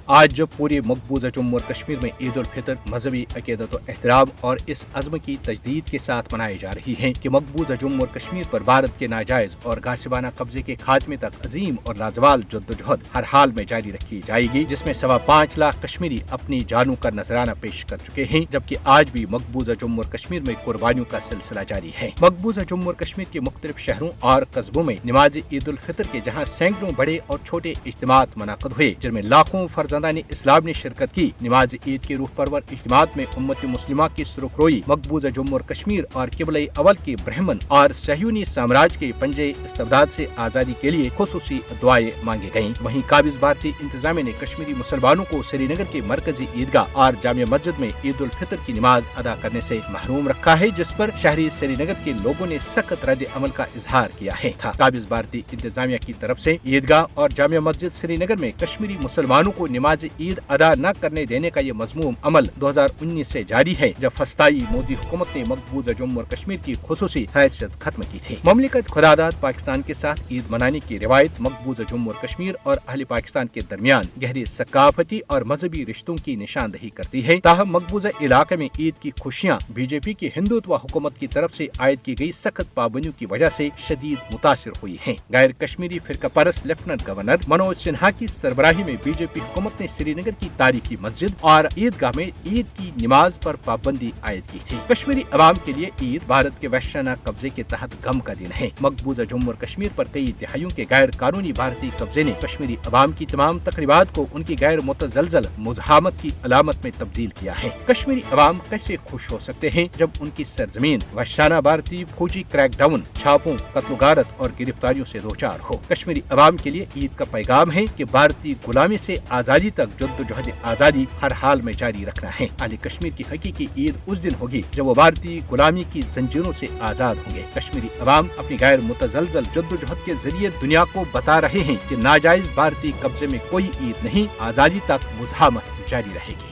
آج جب پورے مقبوضہ جموں اور کشمیر میں عید الفطر مذہبی عقیدت و احترام اور اس عزم کی تجدید کے ساتھ منائی جا رہی ہے کہ مقبوضہ جموں اور کشمیر پر بھارت کے ناجائز اور غاصبانہ قبضے کے خاتمے تک عظیم اور لازوال جدوجہد ہر حال میں جاری رکھی جائے گی، جس میں 5.25 لاکھ کشمیری اپنی جانوں کا نذرانہ پیش کر چکے ہیں، جبکہ آج بھی مقبوضہ جموں اور کشمیر میں قربانیوں کا سلسلہ جاری ہے۔ مقبوضہ جموں اور کشمیر کے مختلف شہروں اور قصبوں میں نماز عید الفطر کے جہاں سینکڑوں بڑے اور چھوٹے اجتماعات منعقد ہوئے، جن میں لاکھوں فرزندان اسلام نے شرکت کی۔ نماز عید کے روح پرور اجتماعات میں امت مسلمہ کی سرخروئی مقبوضہ جموں اور کشمیر اور قبلہ اول کے برہمن اور صہیونی سامراج کے پنجے استبداد سے آزادی کے لیے خصوصی دعائیں مانگی گئیں۔ وہیں قابض بھارتی انتظامیہ نے کشمیری مسلمانوں کو سری نگر کے مرکزی عیدگاہ اور جامع مسجد میں عید الفطر کی نماز ادا کرنے سے محروم رکھا ہے، جس پر شہری سری نگر کے لوگوں نے سخت رد عمل کا اظہار کیا ہے۔ قابض بھارتی انتظامیہ کی طرف سے عیدگاہ اور جامع مسجد سری نگر میں کشمیری مسلمانوں کو نماز عید ادا نہ کرنے دینے کا یہ مذموم عمل 2019 سے جاری ہے، جب فسطائی مودی حکومت نے مقبوضہ جموں اور کشمیر کی خصوصی حیثیت ختم کی تھی۔ مملکت خداداد پاکستان کے ساتھ عید منانے کی روایت مقبوضہ جموں اور کشمیر اور اہل پاکستان کے درمیان گہری ثقافتی اور مذہبی رشتوں کی نشاندہی کرتی ہے۔ تاہم مقبوضہ علاقے میں عید کی خوشیاں بی جے پی کی ہندوتوا حکومت کی طرف سے عائد کی گئی سخت پابندیوں کی وجہ سے شدید متاثر ہوئی ہیں۔ غیر کشمیری فرقہ پرست لیفٹیننٹ گورنر منوج سنہا کی سربراہی میں بی جے پی حکومت نے سری نگر کی تاریخی مسجد اور عیدگاہ میں عید کی نماز پر پابندی عائد کی تھی۔ کشمیری عوام کے لیے عید بھارت کے وحشانہ قبضے کے تحت غم کا دن ہے۔ مقبوضہ جموں اور کشمیر پر کئی دہائیوں کے غیر قانونی بھارتی قبضے نے کشمیری عوام کی تمام تقریبات کو ان کی غیر متزلزل مزاحمت کی علامت میں تبدیل کیا ہے۔ کشمیری عوام کیسے خوش ہو سکتے ہیں جب ان کی سرزمین وحشانہ بھارتی فوجی کریک ڈاؤن، چھاپوں، قتل و غارت اور گرفتاریوں سے دوچار ہو۔ کشمیری عوام کے لیے عید کا پیغام ہے کہ بھارتی غلامی سے آزادی تک جدوجہد آزادی ہر حال میں جاری رکھنا ہے۔ اہل کشمیر کی حقیقی عید اس دن ہوگی جب وہ بھارتی غلامی کی زنجیروں سے آزاد ہوں گے۔ کشمیری عوام اپنی غیر متزلزل جدوجہد کے ذریعے دنیا کو بتا رہے ہیں کہ ناجائز بھارتی قبضے میں کوئی عید نہیں، آزادی تک مزاحمت جاری رہے گی۔